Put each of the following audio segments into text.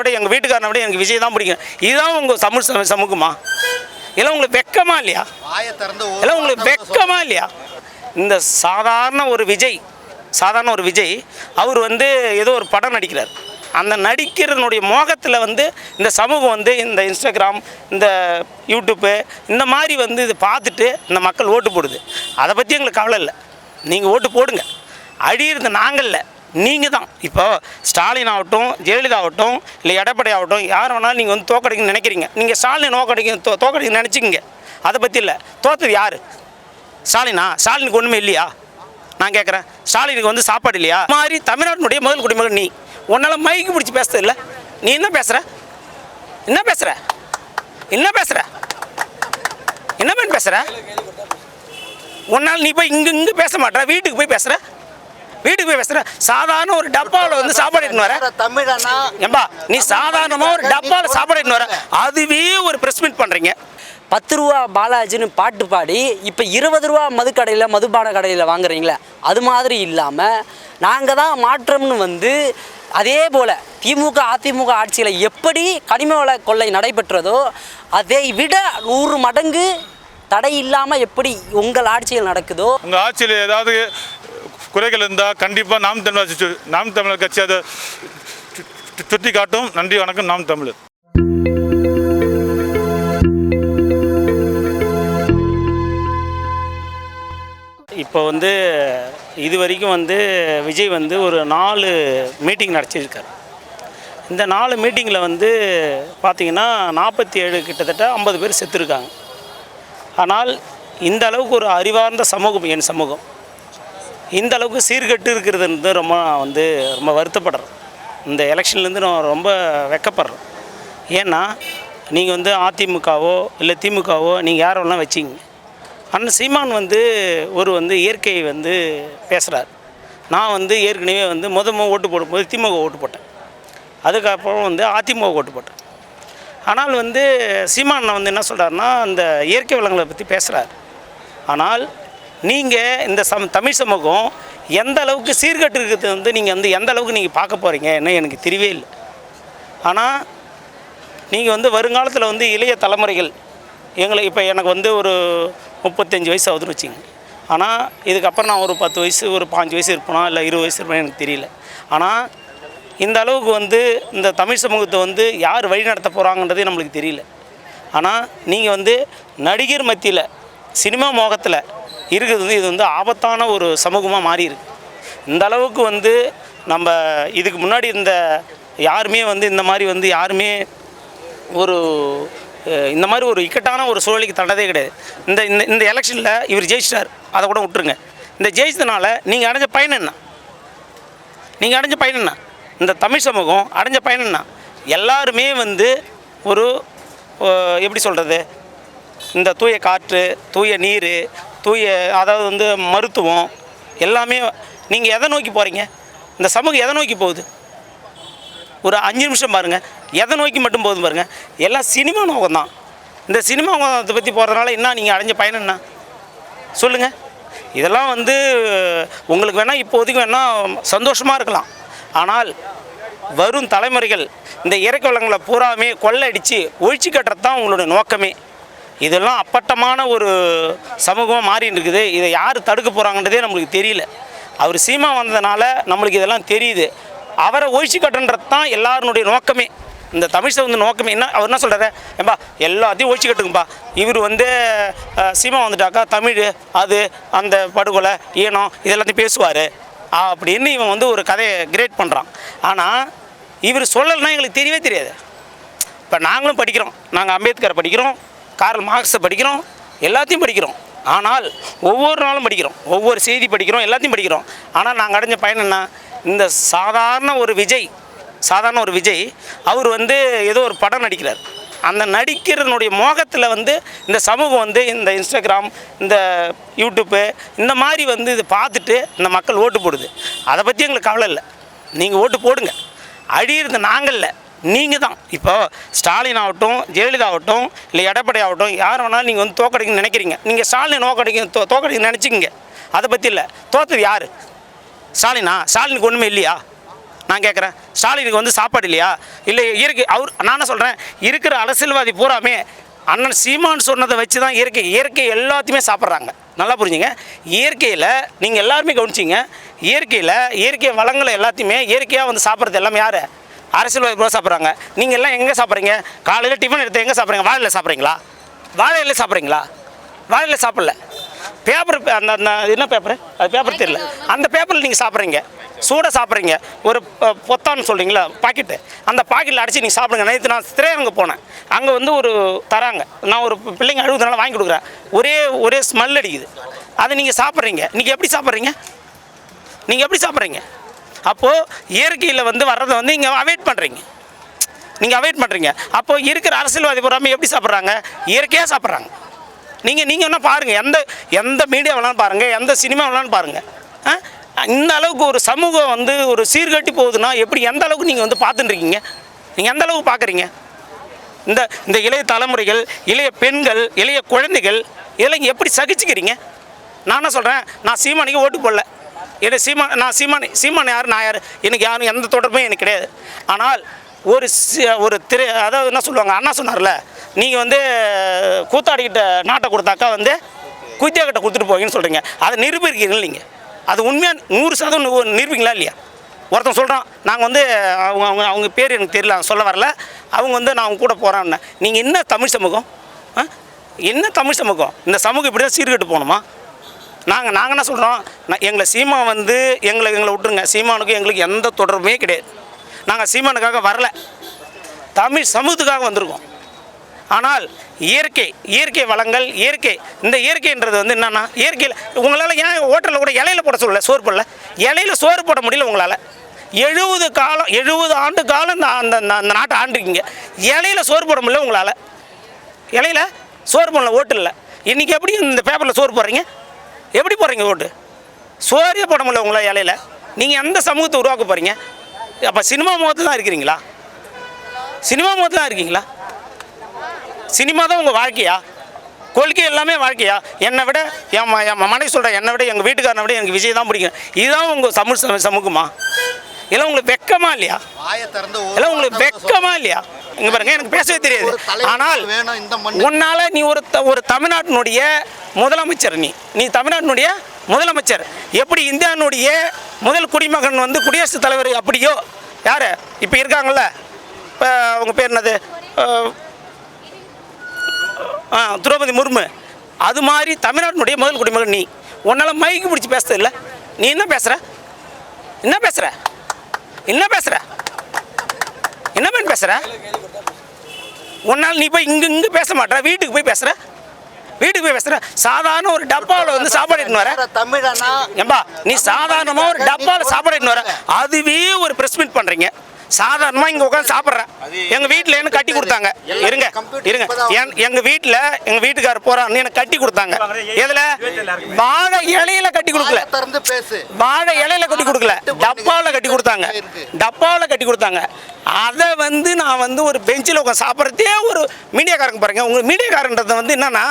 விட எங்கள் வீட்டுக்காரனை விட எனக்கு விஜய் தான் பிடிக்கும். இதுதான் உங்கள் சமூகமா? இல்லை உங்களுக்கு வெக்கமா இல்லையா? இல்லை உங்களுக்கு வெக்கமா இல்லையா? இந்த சாதாரண ஒரு விஜய் அவர் வந்து ஏதோ ஒரு படம் நடிக்கிறார். அந்த நடிக்கிறனுடைய மோகத்தில் வந்து இந்த சமூகம் வந்து இந்த இன்ஸ்டாகிராம், இந்த யூடியூப்பு, இந்த மாதிரி வந்து இதை பார்த்துட்டு இந்த மக்கள் ஓட்டு போடுது. அதை பற்றி எங்களுக்கு கவலை இல்லை. நீங்கள் ஓட்டு போடுங்க. அழியிறது நாங்கள்ல, நீங்கள் தான். இப்போ ஸ்டாலின் ஆகட்டும், ஜெயலலிதா ஆகட்டும், இல்லை எடப்பாடி ஆகட்டும், யார் வேணாலும் நீங்கள் வந்து தோக்கடிக்கணும்னு நினைக்கிறீங்க. நீங்கள் ஸ்டாலின் தோக்கடிக்க நினச்சிக்கிங்க. அதை பற்றி இல்லை. தோற்றது யார்? ஸ்டாலினா? ஸ்டாலினுக்கு ஒன்றுமே இல்லையா? நான் கேட்குறேன், ஸ்டாலினுக்கு வந்து சாப்பாடு இல்லையா? மாதிரி தமிழ்நாட்டினுடைய முதல் குடிமகன் நீ. உன்னால் மைக்கு பிடிச்சி பேசுறது இல்லை. நீ என்ன பேசுகிற? என்ன பேசுகிற? உன்னால் நீ போய் இங்கே பேச மாட்டேற, வீட்டுக்கு போய் பேசுகிற. சாதாரண ஒரு டப்பாவில் வந்து சாப்பாடு எடுத்துன்னு வர தமிழனா ஏம்பா? நீ சாதாரணமாக ஒரு டப்பாவில் சாப்பாடு எடுத்துன்னு வர, அதுவே ஒரு ப்ரெஸ் மீட் பண்ணுறீங்க. 10 ரூபா பாலாஜின்னு பாட்டு பாடி இப்போ 20 ரூபா மதுபான கடையில் வாங்குறீங்களே, அது மாதிரி இல்லாமல் நாங்கள் தான் மாற்றம்னு வந்து அதே போல் திமுக அதிமுக ஆட்சியில் எப்படி கனிம வள கொள்ளை நடைபெற்றதோ அதை விட 100 மடங்கு தடை இல்லாமல் எப்படி உங்கள் ஆட்சியில் நடக்குதோ. உங்கள் ஆட்சியில் ஏதாவது குறைகள் இருந்தால் கண்டிப்பாக நாம் தமிழர் கட்சி அதை சுட்டி காட்டும். நன்றி, வணக்கம். நாம் தமிழர். இப்போ வந்து இது வரைக்கும் வந்து விஜய் வந்து ஒரு 4 மீட்டிங் நடத்தியிருக்கார். இந்த 4 மீட்டிங்கில் வந்து பார்த்திங்கன்னா 47 கிட்டத்தட்ட 50 பேர் செத்துருக்காங்க. ஆனால் இந்த அளவுக்கு ஒரு அறிவார்ந்த சமூகம் என் சமூகம் இந்த அளவுக்கு சீர்கட்டு இருக்கிறது வந்து ரொம்ப வருத்தப்படுறேன். இந்த எலெக்ஷன்லேருந்து நான் ரொம்ப வெக்கப்படுறேன். ஏன்னா நீங்கள் வந்து அதிமுகவோ இல்லை திமுகவோ நீங்கள் யாரெல்லாம் வச்சிங்க. அண்ணன் சீமான் வந்து இயற்கையை வந்து பேசுகிறார். நான் வந்து ஏற்கனவே வந்து ஓட்டு போடும்போது திமுக ஓட்டு போட்டேன். அதுக்கப்புறம் வந்து அதிமுக ஓட்டு போட்டேன். ஆனால் வந்து சீமான் வந்து என்ன சொல்கிறாருன்னா அந்த இயற்கை வளங்களை பற்றி பேசுகிறார். ஆனால் நீங்கள் இந்த தமிழ் சமூகம் எந்த அளவுக்கு சீர்கட்டு இருக்கிறது வந்து நீங்கள் வந்து எந்த அளவுக்கு நீங்கள் பார்க்க போகிறீங்க என்ன எனக்கு தெரியவே இல்லை. ஆனால் நீங்கள் வந்து வருங்காலத்தில் வந்து இளைய தலைமுறைகள் இப்போ எனக்கு வந்து ஒரு 35 வயசு ஆகுதுன்னு வச்சுங்க. ஆனால் இதுக்கப்புறம் நான் ஒரு 10 வயசு ஒரு 5 வயசு இருப்பேனா இல்லை 20 வயசு இருப்பேன் எனக்கு தெரியல. ஆனால் இந்த அளவுக்கு வந்து இந்த தமிழ் சமூகத்தை வந்து யார் வழி நடத்த போகிறாங்கன்றதே நம்மளுக்கு தெரியல. ஆனால் நீங்கள் வந்து நடிகர் மத்தியில் சினிமா மோகத்தில் இருக்கிறது வந்து இது வந்து ஆபத்தான ஒரு சமூகமாக மாறி இருக்கு. இந்த அளவுக்கு வந்து நம்ம இதுக்கு முன்னாடி யாருமே வந்து இந்த மாதிரி வந்து யாருமே இந்த மாதிரி ஒரு இக்கட்டான ஒரு சூழலுக்கு தண்டதே கிடையாது. இந்த எலெக்ஷனில் இவர் ஜெயிச்சிட்டார், அதை கூட விட்டுருங்க. இந்த ஜெயிச்சதுனால நீங்கள் அடைஞ்ச பயன் என்ன? இந்த தமிழ் சமூகம் அடைஞ்ச பயன் என்ன? எல்லாருமே வந்து எப்படி சொல்கிறது, இந்த தூய காற்று, தூய நீர், அதாவது வந்து மருத்துவம் எல்லாமே நீங்கள் எதை நோக்கி போகிறீங்க? இந்த சமூகம் எதை நோக்கி போகுது? ஒரு 5 நிமிஷம் பாருங்கள், எதை நோக்கி மட்டும் போகுது பாருங்கள். எல்லாம் சினிமா நோக்கம் தான். இந்த சினிமா நோக்கத்தை பற்றி போகிறதுனால என்ன நீங்கள் அடைஞ்ச பயன் என்ன சொல்லுங்கள்? இதெல்லாம் வந்து உங்களுக்கு வேணால் இப்போதைக்கு வேணால் சந்தோஷமாக இருக்கலாம். ஆனால் வரும் தலைமுறைகள் இந்த இயற்கை வளங்களை பூராமே கொள்ளடித்து ஒழிச்சு கட்டுறது தான் உங்களுடைய நோக்கமே. இதெல்லாம் அப்பட்டமான ஒரு சமூகமாக மாறின்னு இருக்குது. இதை யார் தடுக்க போகிறாங்கன்றதே நம்மளுக்கு தெரியல. அவர் சீமா வந்ததுனால நம்மளுக்கு இதெல்லாம் தெரியுது. அவரை ஒழிச்சு கட்டுன்றது தான் எல்லாருடைய நோக்கமே. இந்த தமிழ் சமூக நோக்கமே என்ன? அவர் என்ன சொல்கிறாரு, ஏம்பா எல்லாத்தையும் ஒழிச்சு கட்டுங்கப்பா, இவர் வந்து சீமா வந்துட்டாக்கா தமிழ் அது அந்த படுகொலை ஈனம் இதெல்லாத்தையும் பேசுவார் அப்படின்னு இவன் வந்து ஒரு கதையை கிரியேட் பண்ணுறான். ஆனால் இவர் சொல்லலைன்னா எங்களுக்கு தெரியவே தெரியாது. இப்போ நாங்களும் படிக்கிறோம், நாங்கள் அம்பேத்கரை படிக்கிறோம், கார்ல் மார்க்ஸை படிக்கிறோம், எல்லாத்தையும் படிக்கிறோம். ஆனால் ஒவ்வொரு நாளும் படிக்கிறோம், ஒவ்வொரு செய்தி படிக்கிறோம், எல்லாத்தையும் படிக்கிறோம். ஆனால் நாங்கள் அடைஞ்ச பயன் என்ன? இந்த சாதாரண ஒரு விஜய் அவர் வந்து ஏதோ ஒரு படம் நடிக்கிறார். அந்த நடிக்கிறனுடைய மோகத்தில் வந்து இந்த சமூகம் வந்து இந்த இன்ஸ்டாகிராம், இந்த யூடியூப்பு, இந்த மாதிரி வந்து இதை பார்த்துட்டு இந்த மக்கள் ஓட்டு போடுது. அதை பற்றி எங்களுக்கு கவலை இல்லை. நீங்கள் ஓட்டு போடுங்க. அழியிறது நாங்கள்ல, நீங்கள் தான். இப்போ ஸ்டாலின் ஆகட்டும், ஜெயலலிதா ஆகட்டும், இல்லை எடப்பாடி ஆகட்டும், யார் வேணாலும் நீங்கள் வந்து தோக்கடிக்கணும்னு நினைக்கிறீங்க. நீங்கள் ஸ்டாலின் தோக்கடிக்க நினச்சிக்கிங்க. அதை பற்றி இல்லை. தோற்றது யார்? ஸ்டாலினா? ஸ்டாலினுக்கு ஒன்றுமே இல்லையா? நான் கேட்குறேன், ஸ்டாலினுக்கு வந்து சாப்பாடு இல்லையா? இல்லை இயற்கை நான் என்ன சொல்கிறேன், இருக்கிற அரசியல்வாதி பூராமே அண்ணன் சீமான் சொன்னதை வச்சு தான் இயற்கை எல்லாத்தையுமே சாப்பிட்றாங்க. நல்லா புரிஞ்சுங்க. இயற்கையில் நீங்கள் எல்லாருமே கவனிச்சிங்க, இயற்கை வளங்களை எல்லாத்தையுமே இயற்கையாக வந்து சாப்பிட்றது எல்லாமே யார்? அரசியல்வாதி கூட சாப்பிட்றாங்க. நீங்கள் எல்லாம் எங்கே சாப்பிட்றீங்க? காலையில் டிஃபன் எடுத்து எங்கே சாப்பிட்றீங்க? வாழையில் சாப்பிட்றீங்களா? வாழையில் சாப்பிட்றீங்களா? வாழையில் சாப்பிடல. பேப்பர் அந்த என்ன பேப்பர், அது பேப்பர் தெரியல, அந்த பேப்பரில் நீங்கள் சாப்பிட்றீங்க, சூடாக சாப்பிட்றீங்க. ஒரு பொத்தான்னு சொல்கிறீங்களா பாக்கெட்டு, அந்த பாக்கெட்டில் அடித்து நீங்கள் சாப்பிடுங்க. நேற்று நான் திரையரங்கு போனேன், அங்கே வந்து ஒரு தராங்க, நான் ஒரு பிள்ளைங்க அழுகுறதுனால வாங்கி கொடுக்குறேன். ஒரே ஸ்மெல் அடிக்குது, அதை நீங்கள் சாப்பிட்றீங்க. நீங்கள் எப்படி சாப்பிட்றீங்க? அப்போது இயற்கையில் வந்து வர்றதை வந்து இங்கே அவாய்ட் பண்ணுறீங்க. அப்போது இருக்கிற அரசியல்வாதி பூராமல் எப்படி சாப்பிட்றாங்க? இயற்கையாக சாப்பிட்றாங்க. நீங்கள் என்ன பாருங்கள், எந்த மீடியா வேணாலும் பாருங்கள், எந்த சினிமா வேணாலும் பாருங்கள். இந்த அளவுக்கு ஒரு சமூகம் வந்து ஒரு சீர்கட்டி போகுதுன்னா எப்படி, எந்த அளவுக்கு நீங்கள் வந்து பார்த்துட்டுருக்கீங்க? நீங்கள் எந்த அளவுக்கு பார்க்குறீங்க? இந்த இளைய தலைமுறைகள், இளைய பெண்கள், இளைய குழந்தைகள் இதெல்லாம் எப்படி சகிச்சுக்கிறீங்க? நான் என்ன சொல்கிறேன், நான் சீமானுக்கு ஓட்டு போடல. சீமான் யார், நான் யார், எனக்கு யாரும் எந்த தொடர்பும் எனக்கு கிடையாது. ஆனால் ஒரு அதாவது என்ன சொல்லுவாங்க, அண்ணா சொன்னார்ல, நீங்கள் வந்து கூத்தாடிக்கிட்ட நாட்டை கொடுத்தாக்கா வந்து குத்தியாக்கிட்ட கொடுத்துட்டு போவீங்கன்னு சொல்கிறீங்க. அதை நிரூபிக்கிறீங்க நீங்கள். அது உண்மையாக 100% நிரூபிங்களா இல்லையா? ஒருத்தன் சொல்கிறான், நாங்கள் வந்து அவங்க பேர் எனக்கு தெரியல, சொல்ல வரல, அவங்க வந்து நான் அவங்க கூட போகிறேன்னு. நீங்கள் என்ன தமிழ் சமூகம்? இந்த சமூகம் இப்படி தான் சீர்கட்டு போகணுமா? நாங்கள் என்ன சொல்கிறோம், எங்களை சீமா வந்து எங்களை விட்டுருங்க. சீமானுக்கும் எங்களுக்கு எந்த தொடர்புமே கிடையாது. நாங்கள் சீமானுக்காக வரல, தமிழ் சமூகத்துக்காக வந்திருக்கோம். ஆனால் இயற்கை வளங்கள், இந்த இயற்கைன்றது வந்து என்னென்னா, இயற்கையில் உங்களால் ஏன் ஹோட்டலில் கூட இலையில போட சொல்லல, சோறு போடல, இலையில சோறு போட முடியல உங்களால். 70 ஆண்டு காலம் அந்த நாட்டை ஆண்டிருக்கீங்க, இலையில சோறு போட முடியல உங்களால். இலையில சோறு போடல, ஓட்டு இல்லை. இன்றைக்கி எப்படி இந்த பேப்பரில் சோறு போடுறீங்க? எப்படி போடுறீங்க ஓட்டு? சோறே போட முடியல உங்களால் இலையில. நீங்கள் எந்த சமூகத்தை உருவாக்க போகிறீங்க? அப்போ சினிமா முகத்தில் தான் இருக்கீங்களா? சினிமா தான் உங்கள் வாழ்க்கையா? கொள்கை எல்லாமே வாழ்க்கையா? என்னை விட என் மனைவி சொல்கிறேன், என்னை விட எங்கள் வீட்டுக்காரனை விட எனக்கு விஜய் தான் பிடிக்கும். இதுதான் உங்கள் சமூகமா? இல்லை உங்களுக்கு வெக்கமா இல்லையா? இங்கே பாருங்க, எனக்கு பேசவே தெரியாது. ஆனால் உன்னால் நீ ஒரு தமிழ்நாட்டினுடைய முதலமைச்சர், நீ தமிழ்நாட்டினுடைய முதலமைச்சர். எப்படி இந்தியாவினுடைய முதல் குடிமகன் வந்து குடியரசுத் தலைவர் அப்படியோ, யார் இப்போ இருக்காங்கள்ல, இப்போ அவங்க பேர் என்னது, திரௌபதி முர்மு, அது மாதிரி தமிழ்நாட்டினுடைய முதல் குடிமகன் நீ. உன்னால் மைக்கு பிடிச்சி பேசுறது இல்லை. நீ என்ன பேசுகிற? உன்னால் நீ போய் இங்கே பேச மாட்டேற, வீட்டுக்கு போய் பேசுகிற. சாதாரண ஒரு டப்பாவில் வந்து சாப்பாடு எடுத்துன்னு வர ஏம்பா, நீ சாதாரணமாக ஒரு டப்பாவில் சாப்பாடு எடுத்துன்னு வர, அதுவே ஒரு ப்ரெஸ் மீட் பண்ணுறீங்க. சாதாரணமாக இங்கே உட்காந்து சாப்பிட்றேன். எங்கள் வீட்டில் எனக்கு கட்டி கொடுத்தாங்க. இருங்க எங்கள் வீட்டுக்காரர் போகிறான்னு எனக்கு கட்டி கொடுத்தாங்க. எதில்? வாழை இலையில கட்டி கொடுக்கல, டப்பாவில் கட்டி கொடுத்தாங்க. அதை வந்து நான் வந்து ஒரு பெஞ்சில் உட்காந்து சாப்பிட்றதே ஒரு மீடியாக்காரங்க பாருங்கள். உங்கள் மீடியாக்காரன்றதை வந்து என்னென்னா,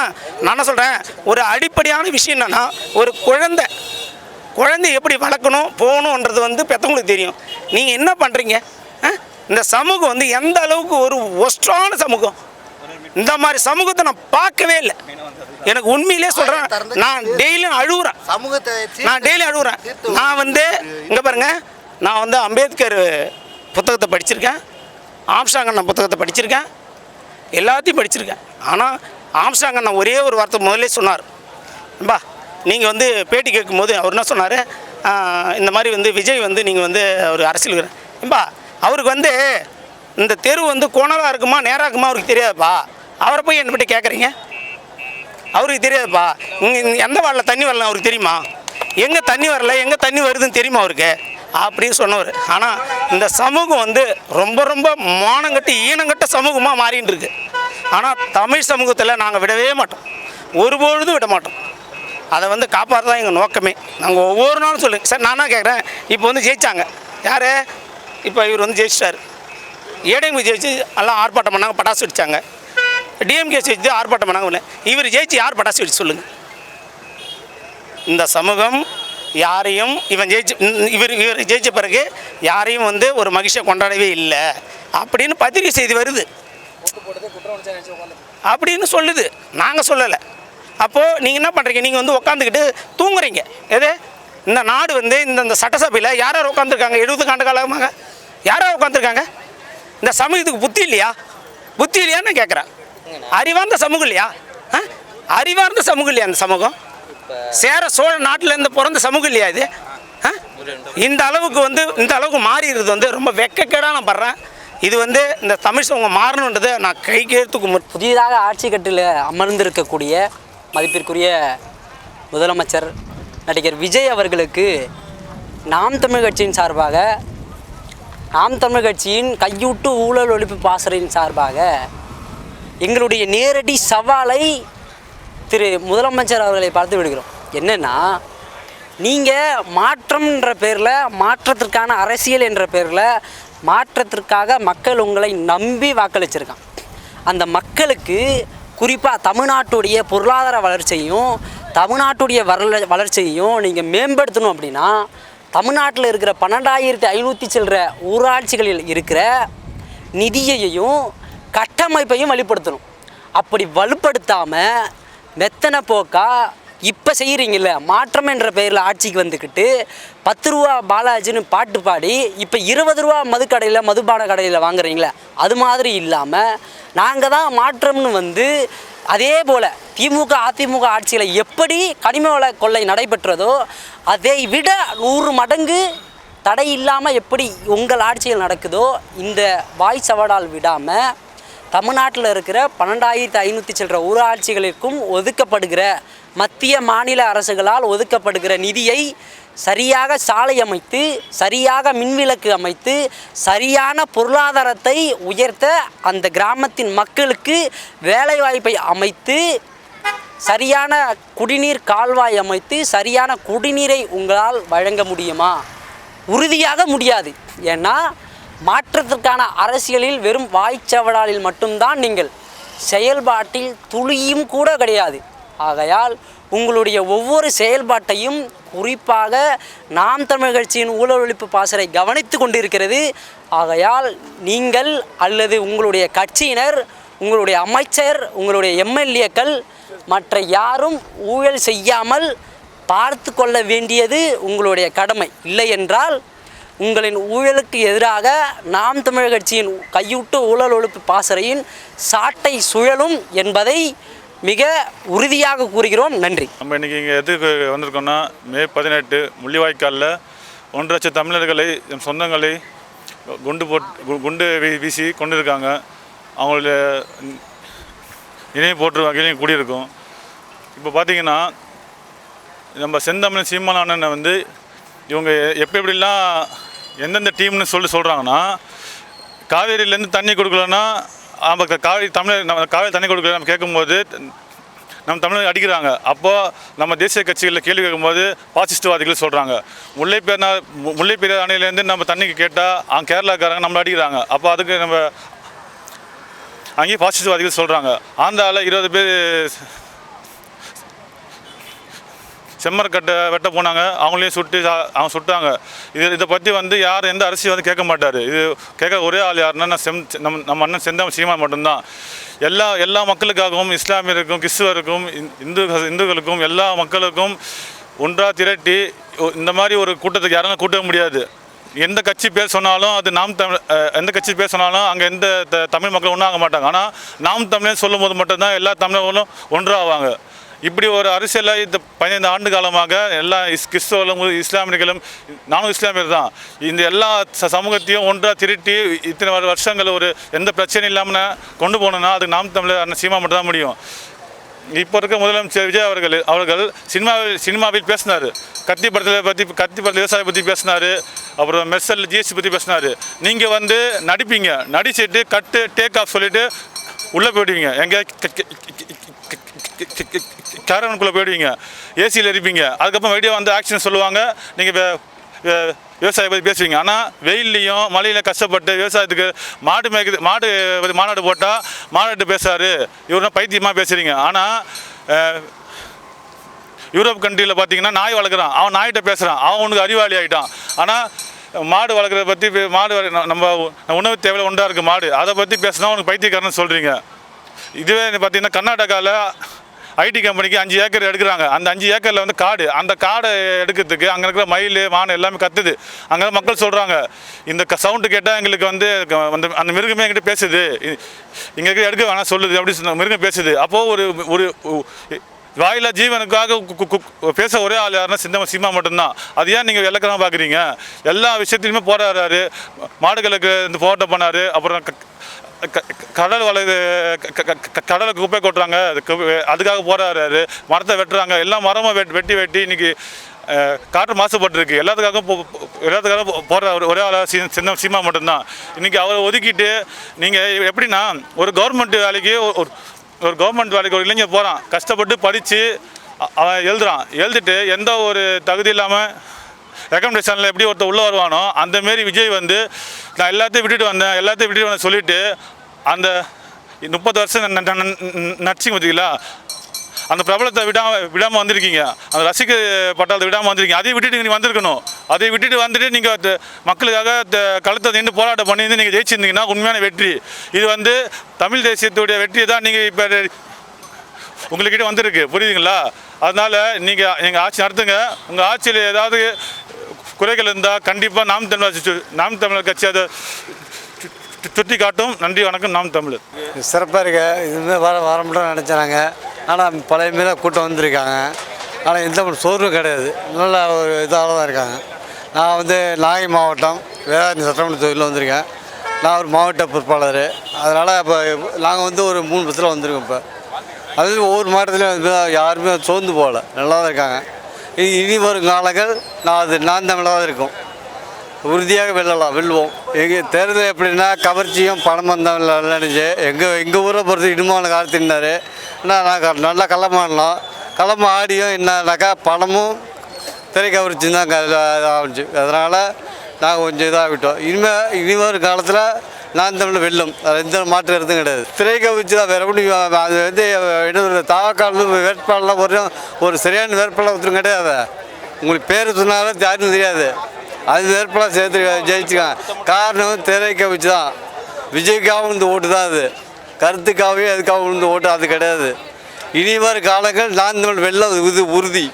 நான் என்ன சொல்கிறேன், ஒரு அடிப்படையான விஷயம் என்னென்னா, ஒரு குழந்தை எப்படி வளர்க்கணும் போகணுன்றது வந்து பெற்றவங்களுக்கு தெரியும். நீங்கள் என்ன பண்ணுறீங்க? இந்த சமூகம் வந்து எந்த அளவுக்கு ஒரு ஒஸ்டான சமூகம். இந்த மாதிரி சமூகத்தை நான் பார்க்கவே இல்லை. எனக்கு உண்மையிலே சொல்கிறேன், நான் டெய்லியும் அழுகுறேன். நான் வந்து இங்கே பாருங்க, நான் வந்து அம்பேத்கர் புத்தகத்தை படிச்சிருக்கேன், ஆம்ஸ்ட்ராங் அண்ணா புத்தகத்தை படிச்சிருக்கேன், எல்லாத்தையும் படிச்சிருக்கேன். ஆனால் ஆம்ஸ்ட்ராங் அண்ணா ஒரே ஒரு வார்த்தை முதல்ல சொன்னார். நீங்கள் வந்து பேட்டி கேட்கும்போது அவர் என்ன சொன்னார், இந்த மாதிரி வந்து விஜய் வந்து நீங்கள் வந்து ஒரு அரசியல் அவருக்கு வந்து இந்த தெரு வந்து கோணலாக இருக்குமா நேராக இருக்குமா அவருக்கு தெரியாதுப்பா. அவரை போய் என்னை பற்றி கேட்குறீங்க? அவருக்கு தெரியாதுப்பா. எந்த வாரில் தண்ணி வரலாம் அவருக்கு தெரியுமா? எங்கே தண்ணி வரல, எங்கே தண்ணி வருதுன்னு தெரியுமா அவருக்கு? அப்படின்னு சொன்னவர். ஆனால் இந்த சமூகம் வந்து ரொம்ப மானங்கட்டு ஈனங்கட்ட சமூகமாக மாறின்னு இருக்கு. ஆனால் தமிழ் சமூகத்தில் நாங்கள் விடவே மாட்டோம், ஒருபொழுதும் விட மாட்டோம். அதை வந்து காப்பாற்ற தான் எங்கள் நோக்கமே. நாங்கள் ஒவ்வொரு நாளும் சொல்லுங்கள் சார். நானாக கேட்குறேன், இப்போ வந்து ஜெயித்தாங்க யார்? இப்போ இவர் வந்து ஜெயிச்சிட்டார். ஏடிஎம்கே ஜெயிச்சு எல்லாம் ஆர்ப்பாட்டம் பண்ணாங்க, பட்டாசு வெடித்தாங்க. டிஎம்கே ஜெயிச்சு ஆர்ப்பாட்டம் பண்ணாங்க. இவர் ஜெயிச்சு யார் பட்டாசு வெடிச்சு சொல்லுங்கள்? இந்த சமூகம் யாரையும் இவர் ஜெயிச்ச பிறகு யாரையும் வந்து ஒரு மகிழ்ச்சியை கொண்டாடவே இல்லை அப்படின்னு பத்திரிகை செய்தி வருது அப்படின்னு சொல்லுது. நாங்கள் சொல்லலை. அப்போது நீங்கள் என்ன பண்ணுறீங்க? நீங்கள் வந்து உட்காந்துக்கிட்டு தூங்குறீங்க. எது இந்த நாடு வந்து இந்த சட்டசபையில் யார் யார் உட்காந்துருக்காங்க? 70 ஆண்டு காலமாக யார் யார் உட்காந்துருக்காங்க? இந்த சமூகத்துக்கு புத்தி இல்லையா? புத்தி இல்லையான்னு கேட்குறேன். அறிவார்ந்த சமூகம் இல்லையா? அறிவார்ந்த சமூகம் இல்லையா அந்த சமூகம்? சோழ நாட்டில் இருந்து பிறந்த சமூகம் இல்லையா இது? இந்த அளவுக்கு மாறிடுறது வந்து ரொம்ப வெக்கக்கேடாக நான் படுறேன். இது வந்து இந்த தமிழ் சமூகம் மாறணுன்றதை நான் கைகேற்று புதிதாக ஆட்சி கட்டில் அமர்ந்திருக்கக்கூடிய மதிப்பிற்குரிய முதலமைச்சர் நடிகர் விஜய் அவர்களுக்கு நாம் தமிழ் கட்சியின் சார்பாக, நாம் தமிழ் கட்சியின் கையூட்டு ஊழல் ஒழிப்பு பாசறையின் சார்பாக எங்களுடைய நேரடி சவாலை திரு முதலமைச்சர் அவர்களை பார்த்து விடுகிறோம். என்னென்னா, நீங்கள் மாற்றம்ன்ற பேரில், மாற்றத்திற்கான அரசியல் என்ற பேரில், மாற்றத்திற்காக மக்கள் உங்களை நம்பி வாக்களிச்சிருக்கான். அந்த மக்களுக்கு குறிப்பாக தமிழ்நாட்டுடைய பொருளாதார வளர்ச்சியையும் தமிழ்நாட்டுடைய வளர்ச்சியையும் நீங்கள் மேம்படுத்தணும் அப்படின்னா, தமிழ்நாட்டில் இருக்கிற 12,500 சில்லற ஊராட்சிகளில் இருக்கிற நிதியையும் கட்டமைப்பையும் வலுப்படுத்தணும். அப்படி வலுப்படுத்தாமல் மெத்தனை போக்கா இப்போ செய்கிறீங்கள, மாற்றம் என்ற பெயரில் ஆட்சிக்கு வந்துக்கிட்டு 10 ரூபா பாலாஜின்னு பாட்டு பாடி இப்போ 20 ரூபா மதுக்கடையில், மதுபான கடையில் வாங்குறீங்களே, அது மாதிரி இல்லாமல் நாங்கள் தான் மாற்றம்னு வந்து அதே போல் திமுக அதிமுக ஆட்சியில் எப்படி கனிம வள கொள்ளை நடைபெற்றதோ அதை விட 100 மடங்கு தடை இல்லாமல் எப்படி உங்கள் ஆட்சியில் நடக்குதோ இந்த வாய் சவடால் விடாமல் தமிழ்நாட்டில் இருக்கிற 12,500 சில்லற ஊராட்சிகளுக்கும் ஒதுக்கப்படுகிற மத்திய மாநில அரசுகளால் ஒதுக்கப்படுகிற நிதியை சரியாக சாலை அமைத்து, சரியாக மின்விளக்கு அமைத்து, சரியான பொருளாதாரத்தை உயர்த்த அந்த கிராமத்தின் மக்களுக்கு வேலைவாய்ப்பை அமைத்து, சரியான குடிநீர் கால்வாய் அமைத்து சரியான குடிநீரை உங்களால் வழங்க முடியுமா? உறுதியாக முடியாது. ஏன்னா மாற்றத்திற்கான அரசியலில் வெறும் வாய்ச்சவடாலில் மட்டும்தான் நீங்கள், செயல்பாட்டில் துளியும் கூட கிடையாது. ஆகையால் உங்களுடைய ஒவ்வொரு செயல்பாட்டையும் குறிப்பாக நாம் தமிழ் கட்சியின் ஊழல் ஒழிப்பு பாசறை கவனித்து கொண்டிருக்கிறது. ஆகையால் நீங்கள் அல்லது உங்களுடைய கட்சியினர், உங்களுடைய அமைச்சர், உங்களுடைய எம்எல்ஏக்கள் மற்ற யாரும் ஊழல் செய்யாமல் பார்த்து கொள்ள வேண்டியது உங்களுடைய கடமை. இல்லை என்றால் உங்களின் ஊழலுக்கு எதிராக நாம் தமிழ் கட்சியின் கையூட்டு ஊழல் ஒழிப்பு பாசறையின் சாட்டை சுழலும் என்பதை மிக உறுதியாக கூறுகிறோம். நன்றி. நம்ம இன்றைக்கி இங்கே எதுக்கு வந்திருக்கோம்னா, மே 18 முள்ளிவாய்க்காலில் 1 லட்சம் தமிழர்களை, சொந்தங்களை குண்டு வீசி கொண்டு இருக்காங்க. அவங்கள இணையம் போட்டு வகையிலையும் கூடியிருக்கும். இப்போ பார்த்திங்கன்னா, நம்ம செந்தமிழ் சீமான் அண்ணனை வந்து இவங்க எப்படிலாம் எந்தெந்த டீம்னு சொல்கிறாங்கன்னா, காவேரியிலேருந்து தண்ணி கொடுக்கலன்னா நம்ம காவேரி தண்ணி கொடுக்கல நம்ம கேட்கும்போது நம்ம தமிழர்கள் அடிக்கிறாங்க. அப்போது நம்ம தேசிய கட்சிகளில் கேள்வி கேட்கும்போது பாசிஸ்ட்வாதிகள் சொல்கிறாங்க. முல்லை பெரியார் அணையிலேருந்து நம்ம தண்ணிக்கு கேட்டால் அங்கே கேரளாக்காரங்க நம்மளை அடிக்கிறாங்க. அப்போ அதுக்கு நம்ம அங்கேயும் பாசிஸ்ட்வாதிகள் சொல்கிறாங்க. ஆந்திராவில் 20 பேர் செம்மரக்கட்டை வெட்ட போனாங்க, அவங்களையும் அவங்க சுட்டாங்க. இதை பற்றி வந்து யார் எந்த அரசியல் வந்து கேட்க மாட்டார். இது கேட்க ஒரே ஆள் யாருன்னா நம்ம அண்ணன் செந்தமிழ் சீமான் மட்டும்தான். எல்லா மக்களுக்காகவும், இஸ்லாமியருக்கும், கிறிஸ்துவருக்கும், இந்துக்களுக்கும், எல்லா மக்களுக்கும் ஒன்றாக திரட்டி இந்த மாதிரி ஒரு கூட்டத்துக்கு யாரும் கூட்ட முடியாது. எந்த கட்சி பேர் சொன்னாலும் அது எந்த கட்சி பேர் சொன்னாலும் அங்கே எந்த தமிழ் மக்கள் ஒன்றாக மாட்டாங்க. ஆனால் நாம் தமிழ் சொல்லும் போது மட்டும்தான் எல்லா தமிழர்களும் ஒன்றாவாங்க. இப்படி ஒரு அரசியலை இந்த 15 ஆண்டு காலமாக எல்லா கிறிஸ்தவர்களும், இஸ்லாமியர்களும், நானும் இஸ்லாமியர் தான், இந்த எல்லா சமூகத்தையும் ஒன்றாக திரட்டி இத்தனை வருஷங்கள் ஒரு எந்த பிரச்சனையும் இல்லாமல் கொண்டு போகணுன்னா அது நாம் தமிழர் அண்ணன் சீமா மட்டும் தான் முடியும். இப்போ இருக்க முதலமைச்சர் விஜய் அவர்கள் சினிமாவில் பேசினார். கத்தி படத்தில் விவசாயம் பற்றி பேசினார். அப்புறம் மெர்சல் ஜிஎஸ்டி பற்றி பேசினார். நீங்கள் வந்து நடிப்பீங்க, நடிச்சுட்டு டேக் ஆஃப் சொல்லிவிட்டு உள்ளே போயிடுவீங்க, எங்கே கேரவனுக்குள்ளே போயிடுவீங்க, ஏசியில் இருப்பீங்க. அதுக்கப்புறம் வீடியோ வந்து ஆக்ஷன் சொல்லுவாங்க, நீங்கள் விவசாயம் பற்றி பேசுவீங்க. ஆனால் வெயில்லையும் மழையில் கஷ்டப்பட்டு விவசாயத்துக்கு மாநாடு போட்டால் மாநாட்டு பேசுகிறாரு, இவருனா பைத்தியமாக பேசுகிறீங்க. ஆனால் யூரோப் கண்ட்ரியில் பார்த்தீங்கன்னா நாய் வளர்க்குறான், அவன் நாய்கிட்ட பேசுகிறான், அவன் உனக்கு அறிவாளி ஆகிட்டான். ஆனால் மாடு வளர்க்குறத பற்றி நம்ம உணவு தேவையில் ஒன்றா இருக்குது மாடு, அதை பற்றி பேசினா உனக்கு பைத்தியக்காரன்னு சொல்கிறீங்க. இதுவே பார்த்தீங்கன்னா கர்நாடகாவில் ஐடி கம்பெனிக்கு 5 ஏக்கர் எடுக்கிறாங்க. அந்த 5 ஏக்கரில் வந்து காடு, அந்த காடை எடுக்கிறதுக்கு அங்கே இருக்கிற மயில் மான் எல்லாமே கத்துது. அங்கே மக்கள் சொல்கிறாங்க, இந்த சவுண்டு கேட்டால் எங்களுக்கு வந்து அந்த மிருகமே எங்கிட்ட பேசுது, இங்கே இருக்க எடுக்க வேணாம் சொல்லுது அப்படி சொன்ன மிருகம் பேசுது. அப்போது ஒரு வாயிலா ஜீவனுக்காக பேச ஒரே ஆள் யாருன்னா சீமா மட்டும்தான். அது ஏன் நீங்கள் விளக்கமாக பார்க்குறீங்க? எல்லா விஷயத்துலையுமே போராடுறாரு. மாடுகளுக்கு இந்த போராட்டம் பண்ணார். அப்புறம் கடலுக்கு குப்பை கொட்டுறாங்க, அதுக்காக போராடுறாரு. மரத்தை வெட்டுறாங்க, எல்லா மரமும் வெட்டி இன்னைக்கு காற்று மாசுபட்டுருக்கு. எல்லாத்துக்காக போகிற ஒரே ஆளாக சீமா மட்டும்தான். இன்றைக்கி அவரை ஒதுக்கிட்டு நீங்கள் எப்படின்னா ஒரு கவர்மெண்ட் வேலைக்கு ஒரு இளைஞர் போகிறான், கஷ்டப்பட்டு படித்து அவன் எழுதிட்டு எந்த ஒரு தகுதி இல்லாமல் ரெக்கமெண்டேஷனில் எப்படி ஒருத்தர் உள்ளே வருவானோ அந்தமாரி விஜய் வந்து நான் எல்லாத்தையும் விட்டுட்டு வந்தேன் சொல்லிவிட்டு அந்த 30 வருஷம் நடிச்சிங்க பார்த்தீங்களா, அந்த பிரபலத்தை விடாமல் வந்திருக்கீங்க, அந்த ரசிக பட்டாளத்தை விடாமல் வந்திருக்கீங்க. அதையும் விட்டுட்டு நீங்கள் வந்திருக்கணும். அதை விட்டுட்டு வந்துட்டு நீங்கள் மக்களுக்காக களத்தை நின்று போராட்டம் பண்ணி நீங்கள் ஜெயிச்சிருந்தீங்கன்னா உண்மையான வெற்றி. இது வந்து தமிழ் தேசியத்துடைய வெற்றியை தான் நீங்கள் இப்போ உங்கள்கிட்ட வந்திருக்கு, புரியுதுங்களா? அதனால் நீங்கள் எங்கள் ஆட்சி நடத்துங்க. உங்கள் ஆட்சியில் ஏதாவது குறைகள் இருந்தால் கண்டிப்பாக நாம் தமிழர் கட்சி அதை சுட்டி காட்டும். நன்றி, வணக்கம். நாம் தமிழர் சிறப்பாக இருக்கு. இதுமாதிரி வர மட்டும் நினச்சாங்க. ஆனால் பழைய மாரி கூட்டம் வந்திருக்காங்க. ஆனால் எந்த ஒரு சோர்வும் கிடையாது. நல்ல ஒரு இதால் தான் இருக்காங்க. நான் வந்து நாகை மாவட்டம் வேதாரண்யம் சட்டமன்ற தொகுதியில் வந்திருக்கேன். நான் ஒரு மாவட்ட பொறுப்பாளர். அதனால் இப்போ நாங்கள் வந்து ஒரு 3 பஸ்ஸில் வந்திருக்கோம். இப்போ அது ஒவ்வொரு மாவட்டத்துலேயும் யாருமே சோர்ந்து போகல, நல்லா தான் இருக்காங்க. இனி வரும் காலங்கள் நான் தமிழாக தான் இருக்கும். உறுதியாக வெல்லுவோம். எங்கள் தேர்தல் எப்படின்னா கவர்ச்சியும் பணமும் தான் நினைச்சு எங்கள் ஊரை பொறுத்து இடுமான காலத்தினார். நாங்கள் நல்லா களம் ஆடியும் என்னன்னாக்கா பணமும் திரை கவர்ச்சி தான் ஆரம்பிச்சு. அதனால் நாங்கள் கொஞ்சம் இதாக விட்டோம். இனி வரும் காலத்தில் நான் தமிழ் வெல்லும், அது எந்த மாற்று கருத்தும் கிடையாது. திரை கவர்ச்சி தான் வேறு எப்படி. அது வந்து என்ன தாவக்கால் வேட்பாளர்லாம் ஒரு சரியான வேட்பாளர் ஒருத்தரும் கிடையாது. உங்களுக்கு பேர் சொன்னாலும் யாருக்கும் தெரியாது. அது வேட்பாளர் சேர்த்து ஜெயிச்சுக்காங்க. காரணம் திரை கவர்ச்சி தான். விஜய்க்காக விழுந்த ஓட்டு தான் அது. கருத்துக்காகவே அதுக்காக விழுந்த ஓட்டு அது கிடையாது. இனி வரும் காலங்கள் நான் தமிழ் வெல்லம் இது உறுதி.